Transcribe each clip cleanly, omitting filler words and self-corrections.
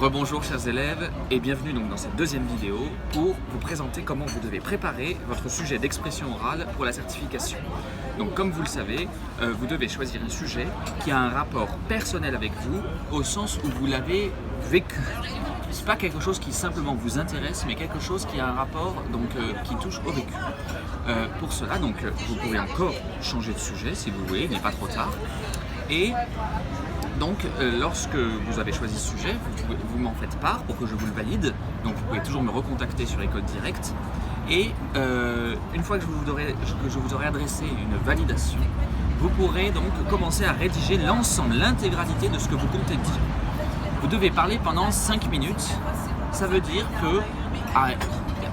Rebonjour chers élèves et bienvenue donc dans cette deuxième vidéo pour vous présenter comment vous devez préparer votre sujet d'expression orale pour la certification. Donc comme vous le savez, vous devez choisir un sujet qui a un rapport personnel avec vous au sens où vous l'avez vécu. C'est pas quelque chose qui simplement vous intéresse, mais quelque chose qui a un rapport qui touche au vécu. Pour cela, donc, vous pouvez encore changer de sujet si vous voulez, il n'est pas trop tard. Et donc, lorsque vous avez choisi ce sujet, vous m'en faites part pour que je vous le valide. Donc, vous pouvez toujours me recontacter sur École Directe. Et une fois que je vous aurai adressé une validation, vous pourrez donc commencer à rédiger l'ensemble, l'intégralité de ce que vous comptez dire. Vous devez parler pendant 5 minutes. Ça veut dire que,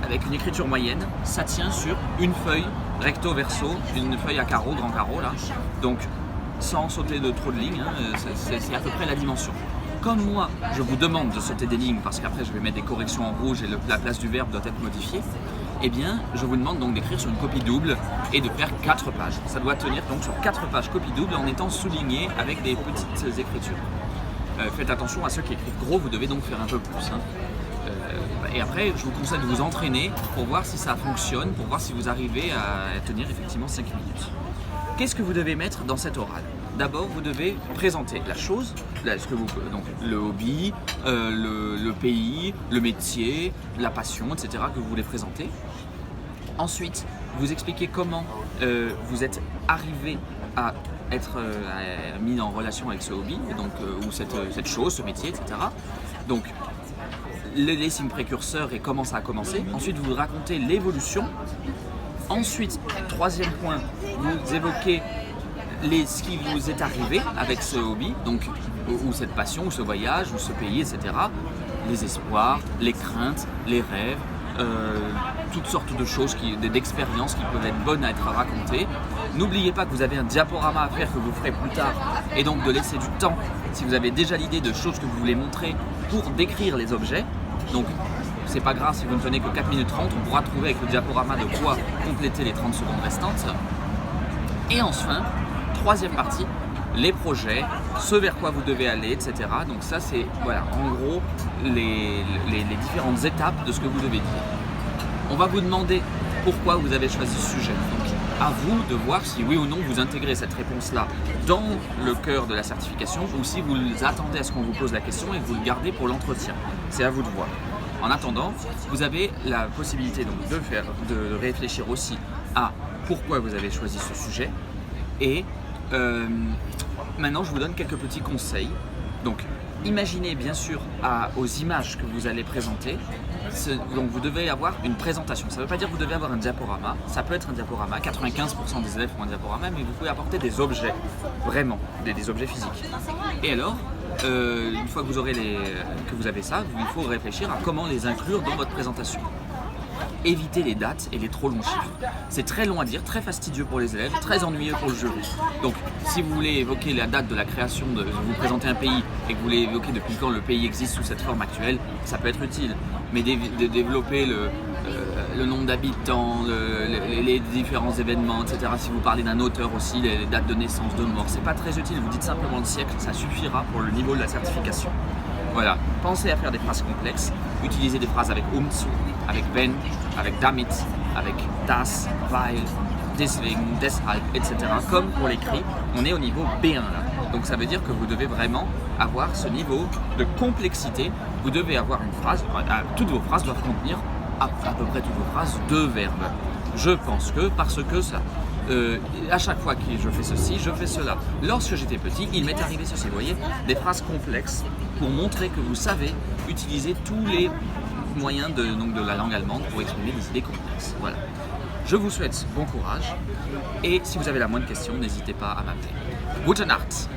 avec une écriture moyenne, ça tient sur une feuille recto verso, une feuille à carreaux, grand carreau là. Donc, sans sauter de trop de lignes, c'est à peu près la dimension. Comme moi, je vous demande de sauter des lignes parce qu'après je vais mettre des corrections en rouge et la place du verbe doit être modifiée, eh bien je vous demande donc d'écrire sur une copie double et de faire 4 pages. Ça doit tenir donc sur 4 pages copie double en étant souligné avec des petites écritures. Faites attention à ceux qui écrivent gros, vous devez donc faire un peu plus. Et après, je vous conseille de vous entraîner pour voir si ça fonctionne, pour voir si vous arrivez à tenir effectivement 5 minutes. Qu'est-ce que vous devez mettre dans cet oral? D'abord, vous devez présenter la chose, donc le hobby, le pays, le métier, la passion, etc. que vous voulez présenter. Ensuite, vous expliquez comment vous êtes arrivé à être mis en relation avec ce hobby, et donc, ou cette chose, ce métier, etc. Donc, les signes précurseurs et comment ça a commencé. Ensuite, vous racontez l'évolution. Ensuite, troisième point, vous évoquez ce qui vous est arrivé avec ce hobby, donc, ou cette passion, ou ce voyage, ou ce pays, etc. Les espoirs, les craintes, les rêves, toutes sortes de choses, d'expériences qui peuvent être bonnes à être racontées. N'oubliez pas que vous avez un diaporama à faire que vous ferez plus tard, et donc de laisser du temps, si vous avez déjà l'idée de choses que vous voulez montrer, pour décrire les objets. Donc, c'est pas grave si vous ne tenez que 4 minutes 30, on pourra trouver avec le diaporama de quoi compléter les 30 secondes restantes. Et enfin, troisième partie, les projets, ce vers quoi vous devez aller, etc. Donc ça c'est, voilà, en gros, les différentes étapes de ce que vous devez dire. On va vous demander pourquoi vous avez choisi ce sujet. Donc à vous de voir si oui ou non vous intégrez cette réponse-là dans le cœur de la certification ou si vous attendez à ce qu'on vous pose la question et que vous le gardez pour l'entretien. C'est à vous de voir. En attendant, vous avez la possibilité donc de réfléchir aussi à pourquoi vous avez choisi ce sujet. Et maintenant, je vous donne quelques petits conseils. Donc, imaginez bien sûr aux images que vous allez présenter. Donc, vous devez avoir une présentation. Ça ne veut pas dire que vous devez avoir un diaporama. Ça peut être un diaporama. 95% des élèves font un diaporama, mais vous pouvez apporter des objets, vraiment, des objets physiques. Et alors, une fois que vous avez ça, il faut réfléchir à comment les inclure dans votre présentation. Évitez les dates et les trop longs chiffres. C'est très long à dire, très fastidieux pour les élèves, très ennuyeux pour le jury. Donc, si vous voulez évoquer la date de la création, vous présenter un pays et que vous voulez évoquer depuis quand le pays existe sous cette forme actuelle, ça peut être utile. Mais de développer le nombre d'habitants, les différents événements, etc. Si vous parlez d'un auteur aussi, les dates de naissance, de mort, c'est pas très utile. Vous dites simplement le siècle, ça suffira pour le niveau de la certification. Voilà, pensez à faire des phrases complexes, utilisez des phrases avec zu, avec wenn, avec damit, avec das, weil, deswegen, deshalb, etc. Comme pour l'écrit, on est au niveau B1 là. Donc ça veut dire que vous devez vraiment avoir ce niveau de complexité. Vous devez avoir une phrase, toutes vos phrases doivent contenir à peu près toutes vos phrases 2 verbes. Je pense que, parce que ça. À chaque fois que je fais ceci, je fais cela. Lorsque j'étais petit, il m'est arrivé ceci. Vous voyez, des phrases complexes pour montrer que vous savez utiliser tous les moyens de la langue allemande pour exprimer des idées complexes. Voilà. Je vous souhaite bon courage et si vous avez la moindre question, n'hésitez pas à m'appeler. Gute Nacht!